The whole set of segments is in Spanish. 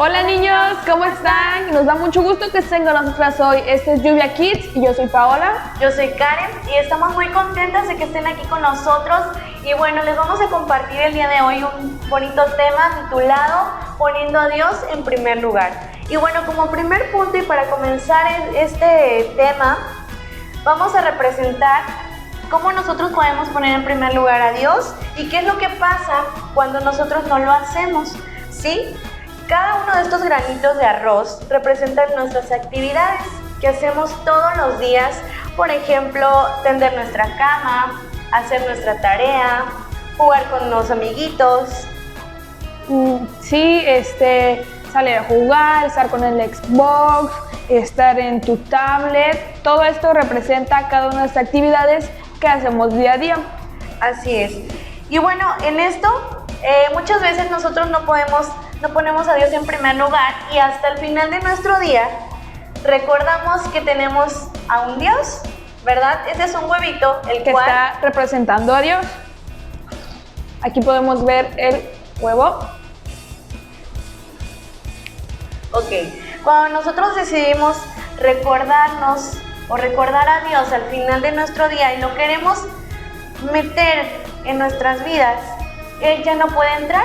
Hola niños, ¿cómo están? Nos da mucho gusto que estén con nosotras hoy. Este es Lluvia Kids y yo soy Paola. Yo soy Karen y estamos muy contentas de que estén aquí con nosotros. Y bueno, les vamos a compartir el día de hoy un bonito tema titulado Poniendo a Dios en primer lugar. Y bueno, como primer punto y para comenzar este tema, vamos a representar cómo nosotros podemos poner en primer lugar a Dios y qué es lo que pasa cuando nosotros no lo hacemos, ¿sí? Cada uno de estos granitos de arroz representan nuestras actividades que hacemos todos los días. Por ejemplo, tender nuestra cama, hacer nuestra tarea, jugar con los amiguitos. Sí, salir a jugar, estar con el Xbox, estar en tu tablet. Todo esto representa cada una de estas actividades que hacemos día a día. Así es. Y bueno, en esto muchas veces nosotros no ponemos a Dios en primer lugar y hasta el final de nuestro día recordamos que tenemos a un Dios, ¿verdad? Ese es un huevito, el que cual está representando a Dios. Aquí podemos ver el huevo. Ok, cuando nosotros decidimos recordarnos o recordar a Dios al final de nuestro día y lo queremos meter en nuestras vidas, Él ya no puede entrar.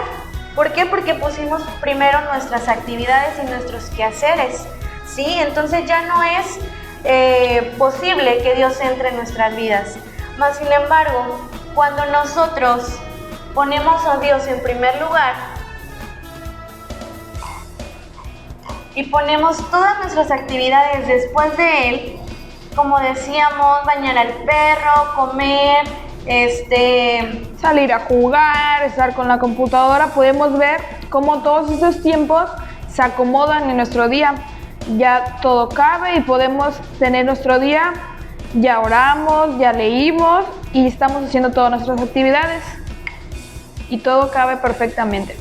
¿Por qué? Porque pusimos primero nuestras actividades y nuestros quehaceres, ¿sí? Entonces ya no es posible que Dios entre en nuestras vidas. Mas, sin embargo, cuando nosotros ponemos a Dios en primer lugar y ponemos todas nuestras actividades después de Él, como decíamos, bañar al perro, comer, salir a jugar, estar con la computadora, podemos ver cómo todos estos tiempos se acomodan en nuestro día. Ya todo cabe y podemos tener nuestro día, ya oramos, ya leímos y estamos haciendo todas nuestras actividades y todo cabe perfectamente.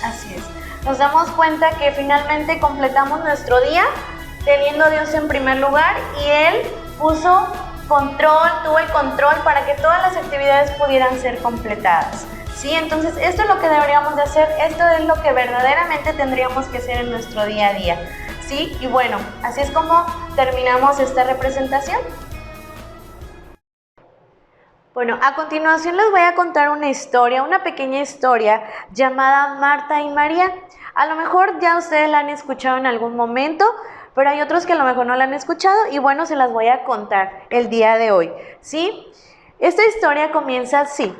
Así es. Nos damos cuenta que finalmente completamos nuestro día teniendo a Dios en primer lugar y Él tuvo el control para que todas las actividades pudieran ser completadas, ¿sí? Entonces esto es lo que deberíamos de hacer, esto es lo que verdaderamente tendríamos que hacer en nuestro día a día, ¿sí? Y bueno, así es como terminamos esta representación. Bueno, a continuación les voy a contar una pequeña historia llamada Marta y María. A lo mejor ya ustedes la han escuchado en algún momento, pero hay otros que a lo mejor no la han escuchado y bueno, se las voy a contar el día de hoy, ¿sí? Esta historia comienza así.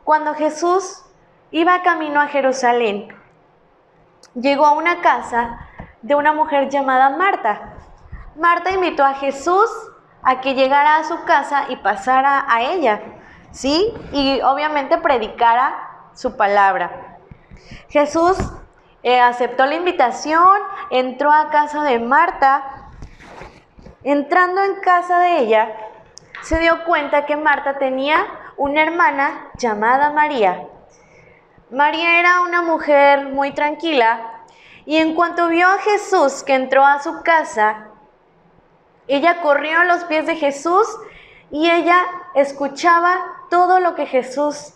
Cuando Jesús iba camino a Jerusalén, llegó a una casa de una mujer llamada Marta. Marta invitó a Jesús a que llegara a su casa y pasara a ella, ¿sí? Y obviamente predicara su palabra. Jesús aceptó la invitación, entró a casa de Marta. Entrando en casa de ella, se dio cuenta que Marta tenía una hermana llamada María. María era una mujer muy tranquila y en cuanto vio a Jesús que entró a su casa, ella corrió a los pies de Jesús y ella escuchaba todo lo que Jesús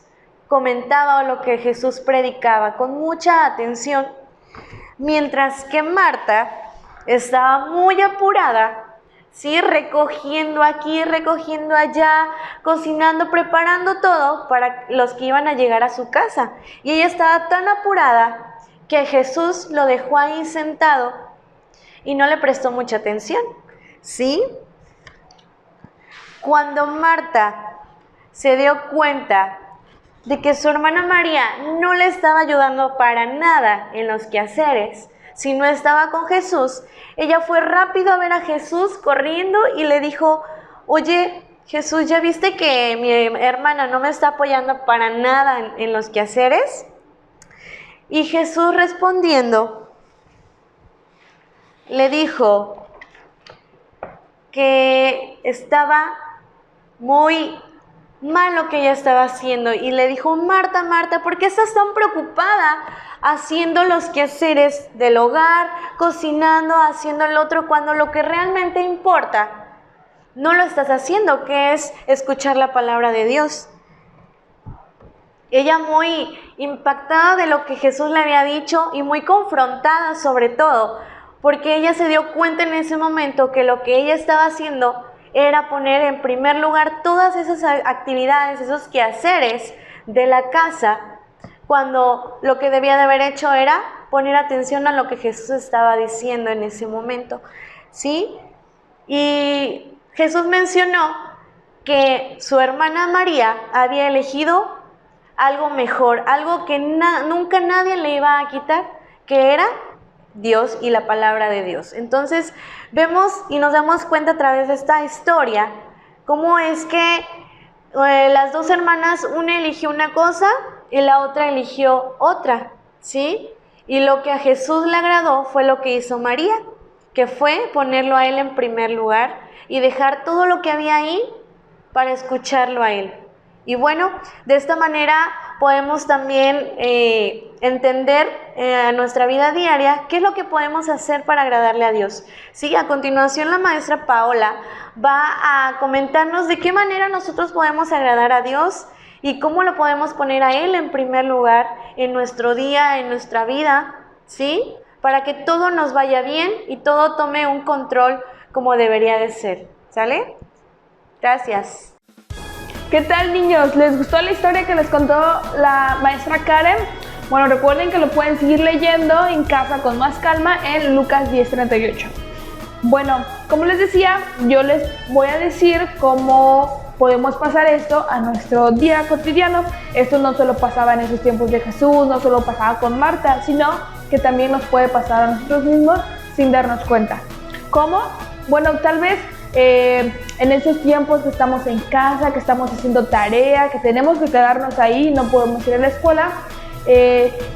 comentaba o lo que Jesús predicaba con mucha atención, mientras que Marta estaba muy apurada, ¿sí? Recogiendo aquí, recogiendo allá, cocinando, preparando todo para los que iban a llegar a su casa. Y ella estaba tan apurada que Jesús lo dejó ahí sentado y no le prestó mucha atención, ¿sí? Cuando Marta se dio cuenta de que su hermana María no le estaba ayudando para nada en los quehaceres, si no estaba con Jesús, ella fue rápido a ver a Jesús corriendo y le dijo: oye, Jesús, ¿ya viste que mi hermana no me está apoyando para nada en los quehaceres? Y Jesús respondiendo, le dijo que estaba muy mal lo que ella estaba haciendo y le dijo: Marta, Marta, ¿por qué estás tan preocupada haciendo los quehaceres del hogar, cocinando, haciendo el otro, cuando lo que realmente importa no lo estás haciendo, que es escuchar la palabra de Dios? Ella muy impactada de lo que Jesús le había dicho y muy confrontada sobre todo, porque ella se dio cuenta en ese momento que lo que ella estaba haciendo era poner en primer lugar todas esas actividades, esos quehaceres de la casa, cuando lo que debía de haber hecho era poner atención a lo que Jesús estaba diciendo en ese momento, ¿sí? Y Jesús mencionó que su hermana María había elegido algo mejor, algo que nunca nadie le iba a quitar, que era Dios y la palabra de Dios. Entonces vemos y nos damos cuenta a través de esta historia cómo es que las dos hermanas, una eligió una cosa y la otra eligió otra, ¿sí? Y lo que a Jesús le agradó fue lo que hizo María, que fue ponerlo a Él en primer lugar y dejar todo lo que había ahí para escucharlo a Él. Y bueno, de esta manera podemos también entender en nuestra vida diaria qué es lo que podemos hacer para agradarle a Dios. Sí, a continuación la maestra Paola va a comentarnos de qué manera nosotros podemos agradar a Dios y cómo lo podemos poner a Él en primer lugar en nuestro día, en nuestra vida, ¿sí? Para que todo nos vaya bien y todo tome un control como debería de ser, ¿sale? Gracias. ¿Qué tal, niños? ¿Les gustó la historia que les contó la maestra Karen? Bueno, recuerden que lo pueden seguir leyendo en casa con más calma en Lucas 10:38. Bueno, como les decía, yo les voy a decir cómo podemos pasar esto a nuestro día cotidiano. Esto no solo pasaba en esos tiempos de Jesús, no solo pasaba con Marta, sino que también nos puede pasar a nosotros mismos sin darnos cuenta. ¿Cómo? Bueno, tal vez en esos tiempos que estamos en casa, que estamos haciendo tarea, que tenemos que quedarnos ahí, no podemos ir a la escuela,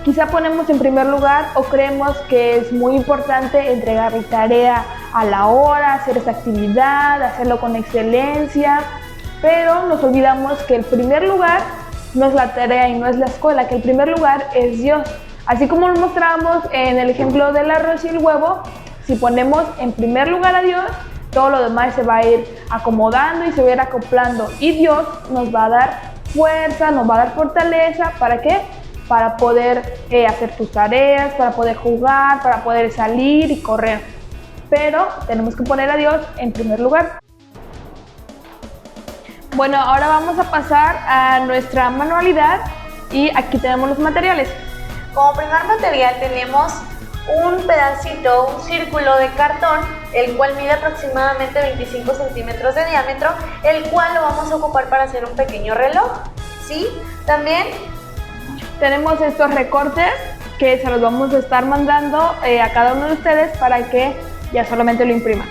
quizá ponemos en primer lugar o creemos que es muy importante entregar la tarea a la hora, hacer esa actividad, hacerlo con excelencia, pero nos olvidamos que el primer lugar no es la tarea y no es la escuela, que el primer lugar es Dios. Así como lo mostramos en el ejemplo del arroz y el huevo, si ponemos en primer lugar a Dios, todo lo demás se va a ir acomodando y se va a ir acoplando. Y Dios nos va a dar fuerza, nos va a dar fortaleza. ¿Para qué? Para poder hacer tus tareas, para poder jugar, para poder salir y correr. Pero tenemos que poner a Dios en primer lugar. Bueno, ahora vamos a pasar a nuestra manualidad y aquí tenemos los materiales. Como primer material tenemos un pedacito, un círculo de cartón, el cual mide aproximadamente 25 centímetros de diámetro, el cual lo vamos a ocupar para hacer un pequeño reloj, ¿sí? También tenemos estos recortes que se los vamos a estar mandando a cada uno de ustedes para que ya solamente lo impriman.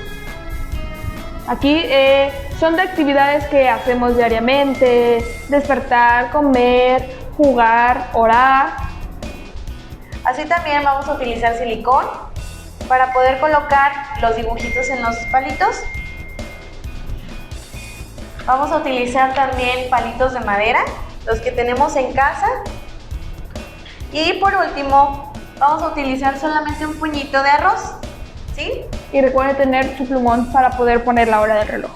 Aquí son de actividades que hacemos diariamente: despertar, comer, jugar, orar. Así también vamos a utilizar silicón para poder colocar los dibujitos en los palitos. Vamos a utilizar también palitos de madera, los que tenemos en casa. Y por último, vamos a utilizar solamente un puñito de arroz, ¿sí? Y recuerden tener su plumón para poder poner la hora del reloj.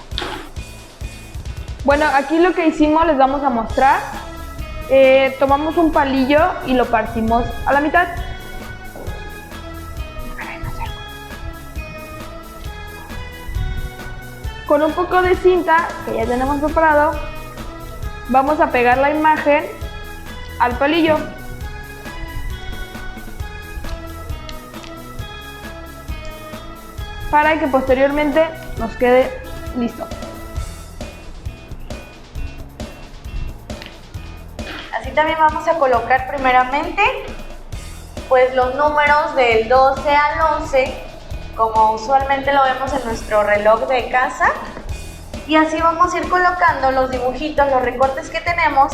Bueno, aquí lo que hicimos les vamos a mostrar. Tomamos un palillo y lo partimos a la mitad. Con un poco de cinta que ya tenemos preparado, vamos a pegar la imagen al palillo. Para que posteriormente nos quede listo. Así también vamos a colocar primeramente pues los números del 12 al 11, como usualmente lo vemos en nuestro reloj de casa, y así vamos a ir colocando los dibujitos, los recortes que tenemos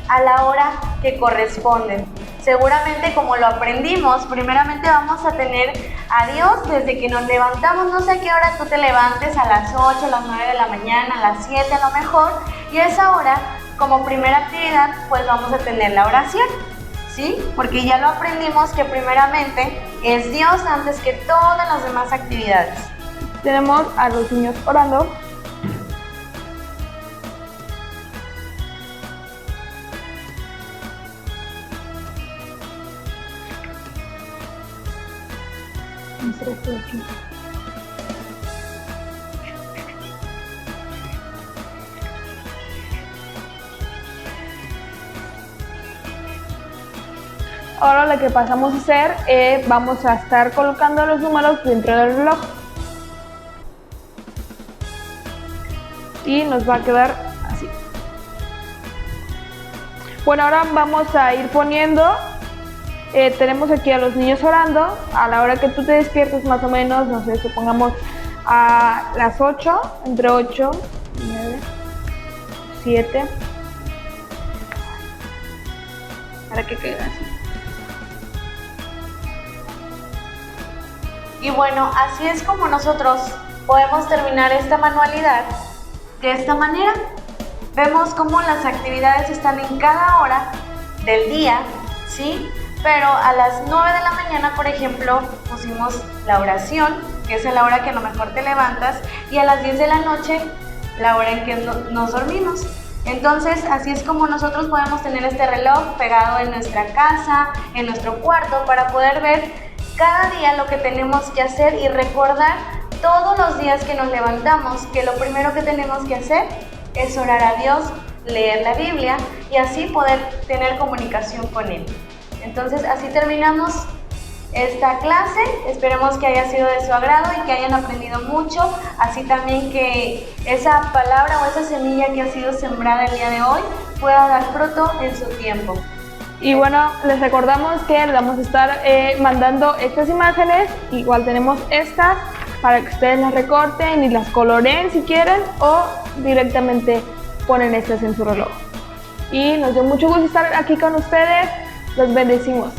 a la hora que corresponden. Seguramente, como lo aprendimos, primeramente vamos a tener a Dios desde que nos levantamos. No sé a qué hora tú te levantes, a las 8, a las 9 de la mañana, a las 7 a lo mejor, y a esa hora, como primera actividad, pues vamos a tener la oración, ¿sí? Porque ya lo aprendimos que primeramente es Dios antes que todas las demás actividades. Tenemos a los niños orando. 3 por aquí. Ahora lo que pasamos a hacer, vamos a estar colocando los números dentro del reloj. Y nos va a quedar así. Bueno, ahora vamos a ir poniendo, tenemos aquí a los niños orando, a la hora que tú te despiertes más o menos, no sé, supongamos a las 8, entre 8, 9, 7, para que quede así. Y bueno, así es como nosotros podemos terminar esta manualidad de esta manera. Vemos cómo las actividades están en cada hora del día, ¿sí? Pero a las 9 de la mañana, por ejemplo, pusimos la oración, que es la hora que a lo mejor te levantas, y a las 10 de la noche, la hora en que nos dormimos. Entonces, así es como nosotros podemos tener este reloj pegado en nuestra casa, en nuestro cuarto, para poder ver cada día lo que tenemos que hacer y recordar todos los días que nos levantamos que lo primero que tenemos que hacer es orar a Dios, leer la Biblia y así poder tener comunicación con Él. Entonces así terminamos esta clase, esperemos que haya sido de su agrado y que hayan aprendido mucho, así también que esa palabra o esa semilla que ha sido sembrada el día de hoy pueda dar fruto en su tiempo. Y bueno, les recordamos que les vamos a estar mandando estas imágenes, igual tenemos estas, para que ustedes las recorten y las coloreen si quieren, o directamente ponen estas en su reloj. Y nos dio mucho gusto estar aquí con ustedes, los bendecimos.